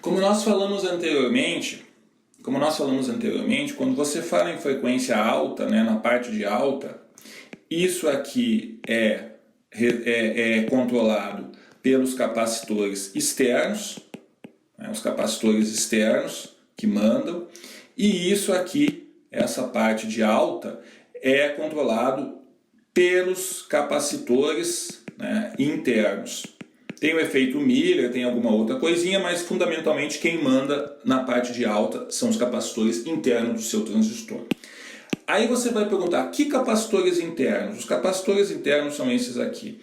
Como nós falamos anteriormente, quando você fala em frequência alta, né, na parte de alta, isso aqui é controlado pelos capacitores externos, né, os capacitores externos que mandam, e isso aqui, essa parte de alta, é controlado pelos capacitores, né, internos. Tem o efeito Miller, tem alguma outra coisinha, mas fundamentalmente quem manda na parte de alta são os capacitores internos do seu transistor. Aí você vai perguntar, que capacitores internos? Os capacitores internos são esses aqui.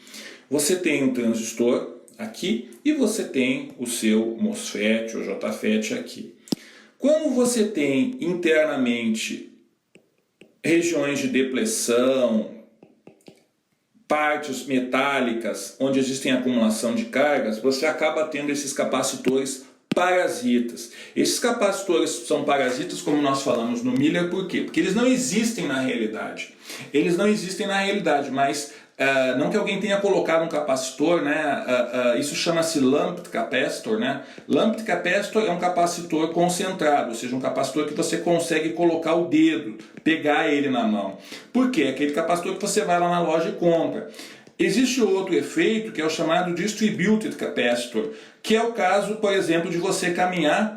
Você tem um transistor aqui e você tem o seu MOSFET ou JFET aqui. Como você tem internamente regiões de depleção, partes metálicas onde existem acumulação de cargas, você acaba tendo esses capacitores parasitas. Esses capacitores são parasitas, como nós falamos no Miller, por quê? Porque eles não existem na realidade. Eles não existem na realidade, mas não que alguém tenha colocado um capacitor, né? Isso chama-se lumped capacitor, né? Lumped capacitor é um capacitor concentrado, ou seja, um capacitor que você consegue colocar o dedo, pegar ele na mão. Por quê? Aquele capacitor que você vai lá na loja e compra. Existe outro efeito que é o chamado distributed capacitor, que é o caso, por exemplo, de você caminhar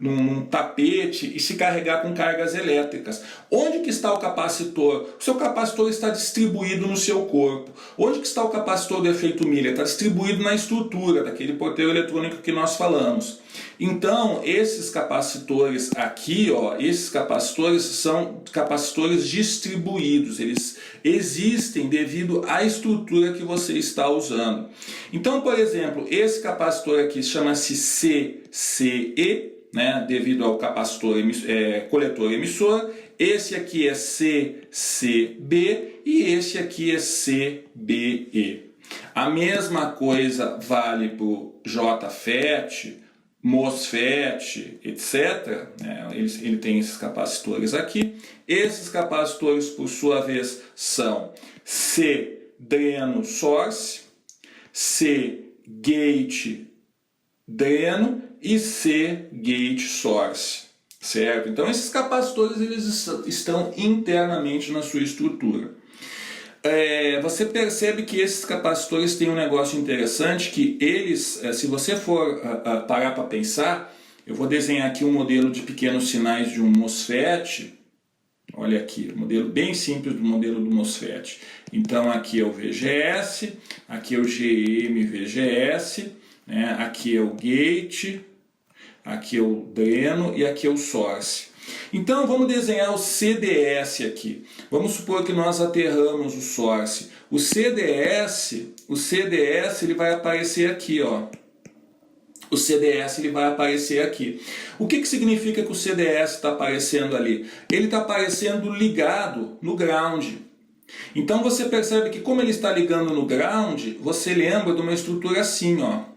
num tapete e se carregar com cargas elétricas. Onde que está o capacitor? O seu capacitor está distribuído no seu corpo. Onde que está o capacitor do efeito Miller? Está distribuído na estrutura daquele porteiro eletrônico que nós falamos. Então, esses capacitores aqui, ó, esses capacitores são capacitores distribuídos. Eles existem devido à estrutura que você está usando. Então, por exemplo, esse capacitor aqui chama-se CCE, né, devido ao capacitor coletor emissor. Esse aqui é CCB e esse aqui é CBE. A mesma coisa vale para o JFET, MOSFET, etc. Ele tem esses capacitores aqui. Esses capacitores, por sua vez, são C dreno source, C gate dreno e C gate source, certo? Então esses capacitores eles estão internamente na sua estrutura. Você percebe que esses capacitores têm um negócio interessante, que eles, se você for parar para pensar, eu vou desenhar aqui um modelo de pequenos sinais de um MOSFET. Olha aqui, modelo bem simples do modelo do MOSFET. Então aqui é o VGS, aqui é o GM-VGS, né? Aqui é o gate, aqui é o dreno e aqui é o source. Então vamos desenhar o CDS aqui. Vamos supor que nós aterramos o source. O CDS ele vai aparecer aqui, ó. O CDS ele vai aparecer aqui. O que significa que o CDS está aparecendo ali? Ele está aparecendo ligado no ground. Então você percebe que como ele está ligando no ground, você lembra de uma estrutura assim, ó.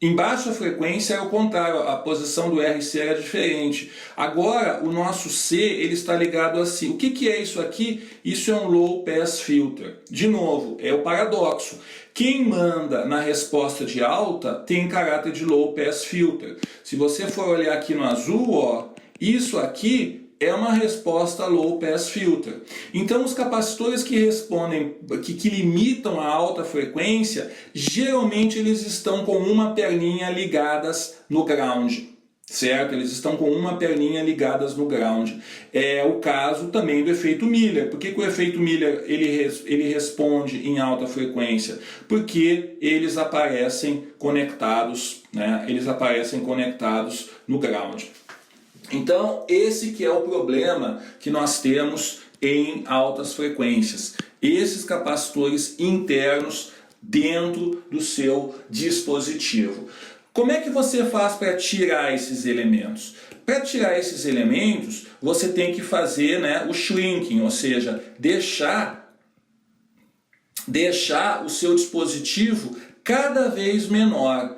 Em baixa frequência é o contrário, a posição do RC era diferente. Agora o nosso C ele está ligado assim. O que é isso aqui? Isso é um low pass filter. De novo, é o paradoxo. Quem manda na resposta de alta tem caráter de low pass filter. Se você for olhar aqui no azul, ó, isso aqui é uma resposta low pass filter. Então os capacitores que respondem, que limitam a alta frequência, geralmente eles estão com uma perninha ligadas no ground, certo? Eles estão com uma perninha ligadas no ground. É o caso também do efeito Miller. Por que o efeito Miller ele responde em alta frequência? Porque eles aparecem conectados, né? Eles aparecem conectados no ground. Então, esse que é o problema que nós temos em altas frequências. Esses capacitores internos dentro do seu dispositivo. Como é que você faz para tirar esses elementos? Para tirar esses elementos, você tem que fazer, né, o shrinking, ou seja, deixar o seu dispositivo cada vez menor,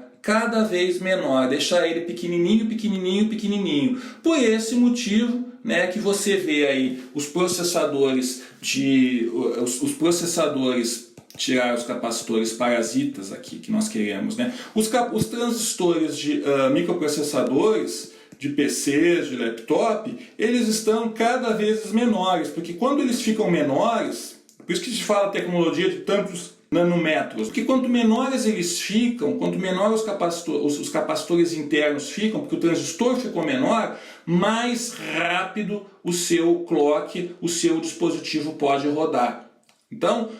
deixar ele pequenininho, pequenininho, pequenininho. Por esse motivo, né, que você vê aí os processadores tirar os capacitores parasitas aqui que nós queremos, né? Os transistores de microprocessadores, de PCs, de laptop, eles estão cada vez menores, porque quando eles ficam menores, por isso que se fala tecnologia de tantos nanômetros, porque quanto menores eles ficam, quanto menores os capacitores internos ficam, porque o transistor ficou menor, mais rápido o seu clock, o seu dispositivo pode rodar. Então,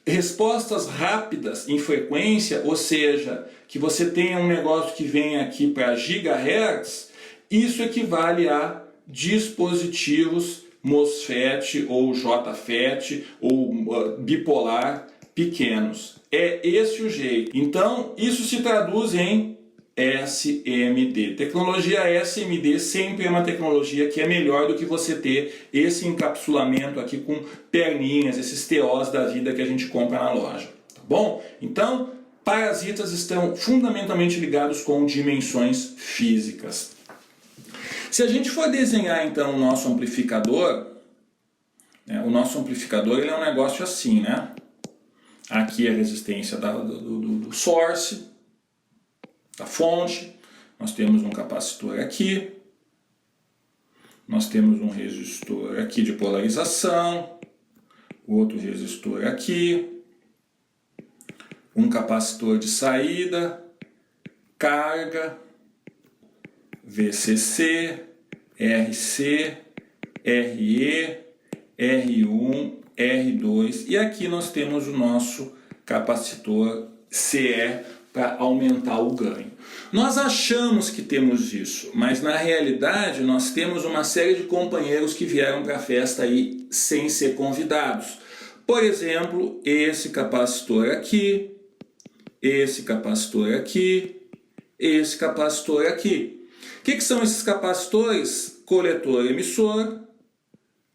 respostas rápidas em frequência, ou seja, que você tenha um negócio que venha aqui para gigahertz, isso equivale a dispositivos MOSFET ou JFET ou bipolar pequenos. É esse o jeito. Então, isso se traduz em SMD. Tecnologia SMD sempre é uma tecnologia que é melhor do que você ter esse encapsulamento aqui com perninhas, esses TOs da vida que a gente compra na loja. Tá bom? Então, parasitas estão fundamentalmente ligados com dimensões físicas. Se a gente for desenhar então o nosso amplificador, ele é um negócio assim, né? Aqui a resistência do source, da fonte, nós temos um capacitor aqui, nós temos um resistor aqui de polarização, outro resistor aqui, um capacitor de saída, carga, VCC, RC, RE, R1, R2 e aqui nós temos o nosso capacitor CE para aumentar o ganho. Nós achamos que temos isso, mas na realidade nós temos uma série de companheiros que vieram para a festa aí sem ser convidados. Por exemplo, esse capacitor aqui, esse capacitor aqui, esse capacitor aqui. O que são esses capacitores? Coletor emissor,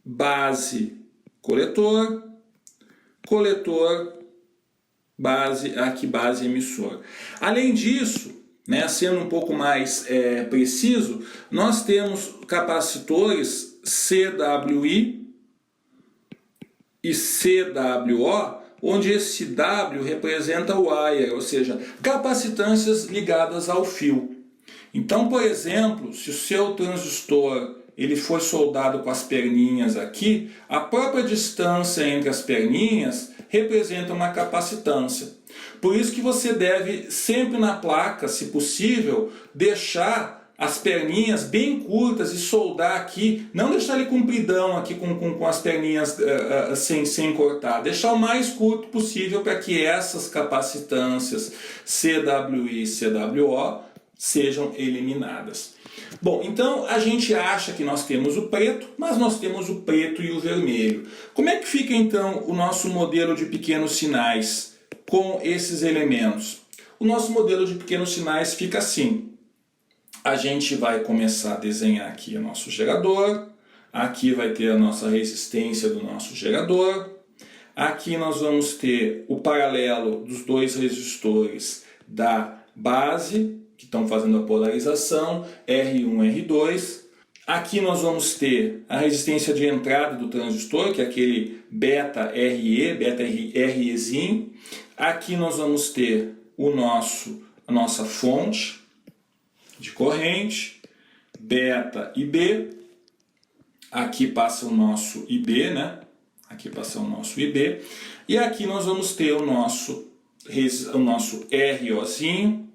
base coletor, coletor, base, aqui base emissor. Além disso, né, sendo um pouco mais preciso, nós temos capacitores CWI e CWO, onde esse W representa o wire, ou seja, capacitâncias ligadas ao fio. Então, por exemplo, se o seu transistor ele for soldado com as perninhas aqui, a própria distância entre as perninhas representa uma capacitância. Por isso que você deve sempre na placa, se possível, deixar as perninhas bem curtas e soldar aqui, não deixar ele compridão aqui com as perninhas sem cortar, deixar o mais curto possível para que essas capacitâncias CWI e CWO sejam eliminadas. Bom, então a gente acha que nós temos o preto, mas nós temos o preto e o vermelho. Como é que fica então o nosso modelo de pequenos sinais com esses elementos? O nosso modelo de pequenos sinais fica assim. A gente vai começar a desenhar aqui o nosso gerador, aqui vai ter a nossa resistência do nosso gerador, aqui nós vamos ter o paralelo dos dois resistores da base, que estão fazendo a polarização, R1, R2. Aqui nós vamos ter a resistência de entrada do transistor, que é aquele beta RE, beta REzinho. Aqui nós vamos ter a nossa fonte de corrente, beta IB. Aqui passa o nosso IB, né? Aqui passa o nosso IB. E aqui nós vamos ter o nosso ROzinho,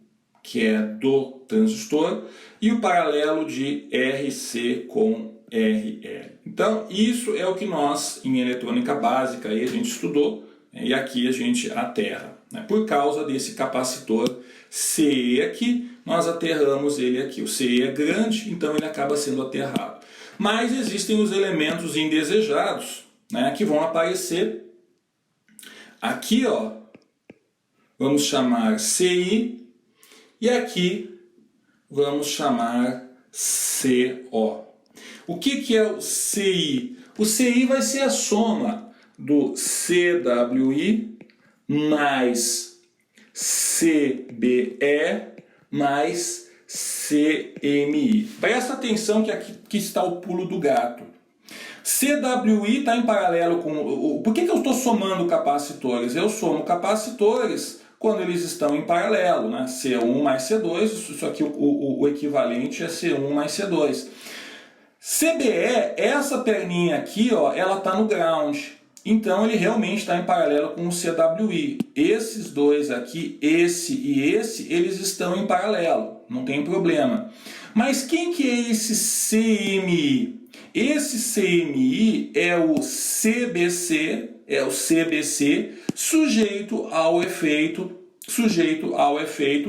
que é do transistor, e o paralelo de RC com RL. Então, isso é o que nós, em eletrônica básica, aí a gente estudou, né, e aqui a gente aterra. Né, por causa desse capacitor CE aqui, nós aterramos ele aqui. O CE é grande, então ele acaba sendo aterrado. Mas existem os elementos indesejados, né, que vão aparecer aqui, ó, vamos chamar CI, e aqui vamos chamar CO. O que é o CI? O CI vai ser a soma do CWI mais CBE mais CMI. Presta atenção que aqui está o pulo do gato. CWI está em paralelo com... Por que eu estou somando capacitores? Eu somo capacitores quando eles estão em paralelo, né? C1 mais C2, isso aqui o equivalente é C1 mais C2. CBE, essa perninha aqui, ó, ela está no ground. Então ele realmente está em paralelo com o CWI. Esses dois aqui, esse e esse, eles estão em paralelo, não tem problema. Mas quem que é esse CMI? Esse CMI é o CBC, sujeito ao efeito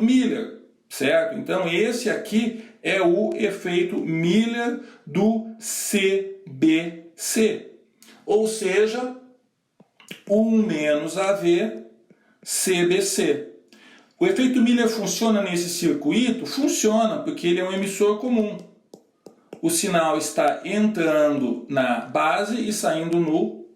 Miller, certo? Então esse aqui é o efeito Miller do CBC, ou seja, 1 menos AV CBC. O efeito Miller funciona nesse circuito? Funciona, porque ele é um emissor comum. O sinal está entrando na base e saindo no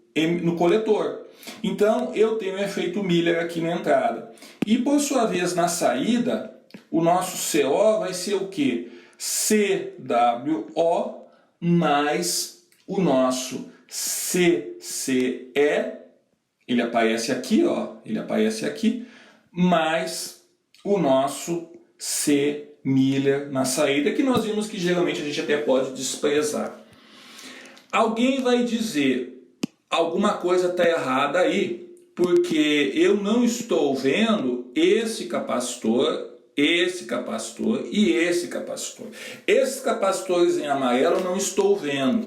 coletor. Então eu tenho o efeito Miller aqui na entrada. E por sua vez na saída, o nosso CO vai ser o quê? CWO mais o nosso CCE, ele aparece aqui, ó, ele aparece aqui, mais o nosso C Miller na saída, que nós vimos que geralmente a gente até pode desprezar. Alguém vai dizer, alguma coisa está errada aí, porque eu não estou vendo esse capacitor e esse capacitor. Esses capacitores em amarelo eu não estou vendo.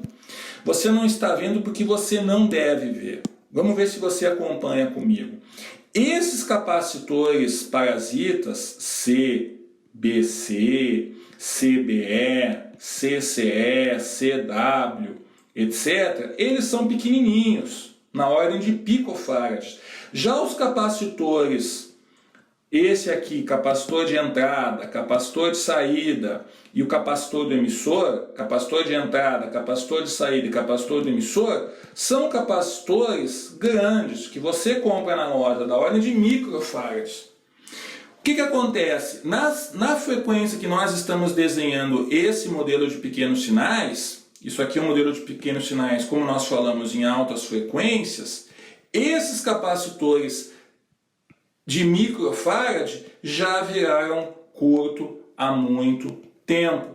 Você não está vendo porque você não deve ver. Vamos ver se você acompanha comigo. Esses capacitores parasitas, CBC, CBE, CCE, CW, etc., eles são pequenininhos, na ordem de picofarads. Já os capacitores, esse aqui, capacitor de entrada, capacitor de saída e o capacitor do emissor, capacitor de entrada, capacitor de saída e capacitor do emissor, são capacitores grandes que você compra na loja, da ordem de microfarads. O que acontece? Na frequência que nós estamos desenhando esse modelo de pequenos sinais, isso aqui é um modelo de pequenos sinais, como nós falamos, em altas frequências, esses capacitores de microfarad já viraram curto há muito tempo.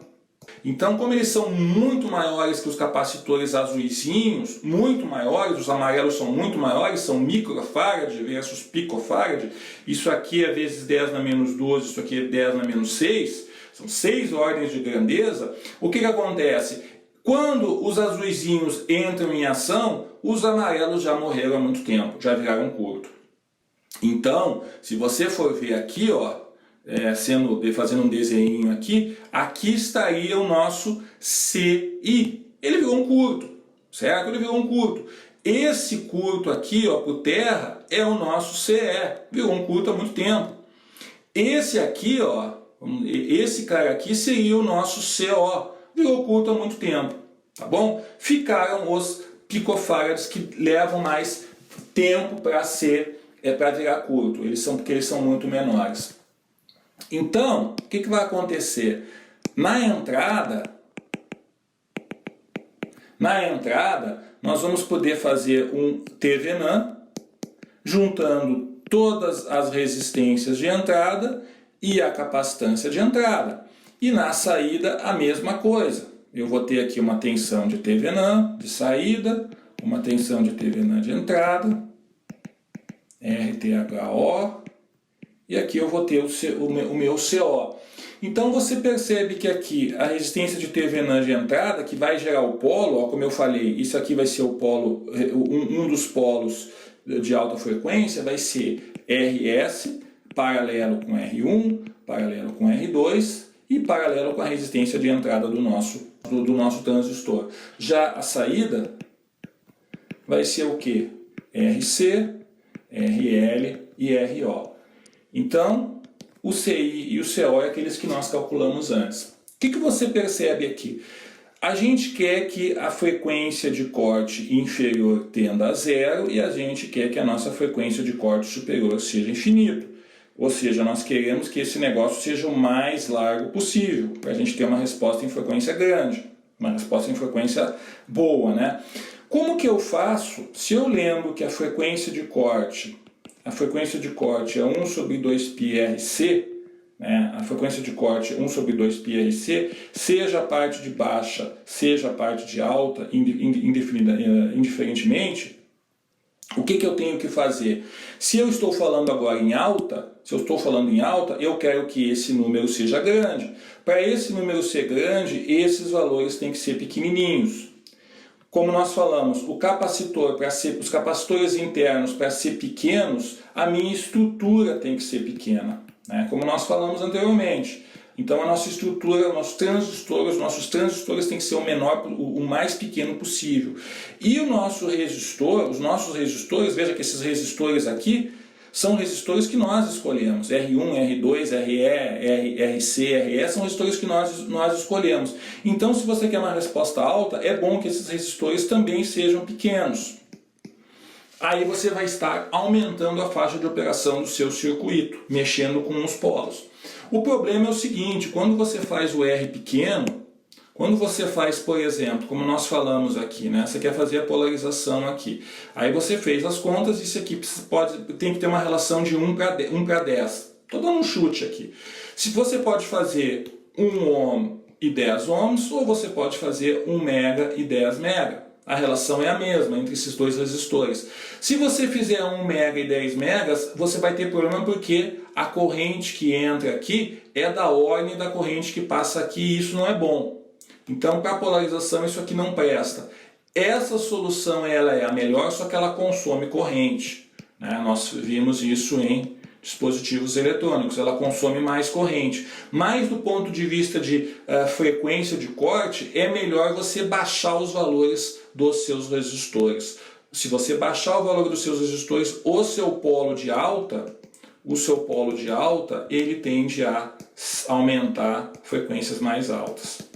Então, como eles são muito maiores que os capacitores azuisinhos, muito maiores, os amarelos são muito maiores, são microfarad versus picofarad, isso aqui é vezes 10 na menos 12, isso aqui é 10 na menos 6, são 6 ordens de grandeza. O que acontece? Quando os azuisinhos entram em ação, os amarelos já morreram há muito tempo, já viraram curto. Então, se você for ver aqui, ó, fazendo um desenho aqui, aqui estaria o nosso CI. Ele virou um curto, certo? Ele virou um curto. Esse curto aqui, ó, por terra, é o nosso CE. Virou um curto há muito tempo. Esse aqui, ó, esse cara aqui seria o nosso CO. Virou curto há muito tempo, tá bom? Ficaram os picofarads que levam mais tempo para virar curto, porque eles são muito menores. Então, o que vai acontecer? Na entrada, nós vamos poder fazer um Thevenin, juntando todas as resistências de entrada e a capacitância de entrada. E na saída, a mesma coisa. Eu vou ter aqui uma tensão de Thevenin de saída, uma tensão de Thevenin de entrada, RTHO, e aqui eu vou ter o meu CO. Então você percebe que aqui a resistência de Thevenin de entrada, que vai gerar o polo, ó, como eu falei, isso aqui vai ser o polo, um dos polos de alta frequência, vai ser RS, paralelo com R1, paralelo com R2 e paralelo com a resistência de entrada do nosso transistor. Já a saída vai ser o que? RC, RL e RO. Então, o CI e o CO é aqueles que nós calculamos antes. O que você percebe aqui? A gente quer que a frequência de corte inferior tenda a zero e a gente quer que a nossa frequência de corte superior seja infinito. Ou seja, nós queremos que esse negócio seja o mais largo possível, para a gente ter uma resposta em frequência grande, uma resposta em frequência boa, né? Como que eu faço? Se eu lembro que a frequência de corte é 1 sobre 2πRC, né? A frequência de corte 1 sobre 2πRC, seja a parte de baixa, seja a parte de alta, indiferentemente, o que eu tenho que fazer? Se eu estou falando agora em alta, eu quero que esse número seja grande. Para esse número ser grande, esses valores têm que ser pequenininhos. Como nós falamos, os capacitores internos, para ser pequenos, a minha estrutura tem que ser pequena, né? Como nós falamos anteriormente. Então a nossa estrutura, nossos transistores têm que ser o mais pequeno possível. E os nossos resistores, veja que esses resistores aqui são resistores que nós escolhemos. R1, R2, RE, RC, RE são resistores que nós escolhemos. Então, se você quer uma resposta alta, é bom que esses resistores também sejam pequenos. Aí você vai estar aumentando a faixa de operação do seu circuito, mexendo com os polos. O problema é o seguinte, quando você faz o R pequeno, quando você faz, por exemplo, como nós falamos aqui, né? Você quer fazer a polarização aqui. Aí você fez as contas e isso aqui tem que ter uma relação de 1 para 10. Estou dando um chute aqui. Se você pode fazer 1 ohm e 10 ohms, ou você pode fazer 1 mega e 10 mega. A relação é a mesma entre esses dois resistores. Se você fizer 1 mega e 10 megas, você vai ter problema porque a corrente que entra aqui é da ordem da corrente que passa aqui e isso não é bom. Então, para polarização, isso aqui não presta. Essa solução ela é a melhor, só que ela consome corrente, né? Nós vimos isso em dispositivos eletrônicos, ela consome mais corrente. Mas do ponto de vista de frequência de corte, é melhor você baixar os valores dos seus resistores. Se você baixar o valor dos seus resistores, o seu polo de alta, ele tende a aumentar frequências mais altas.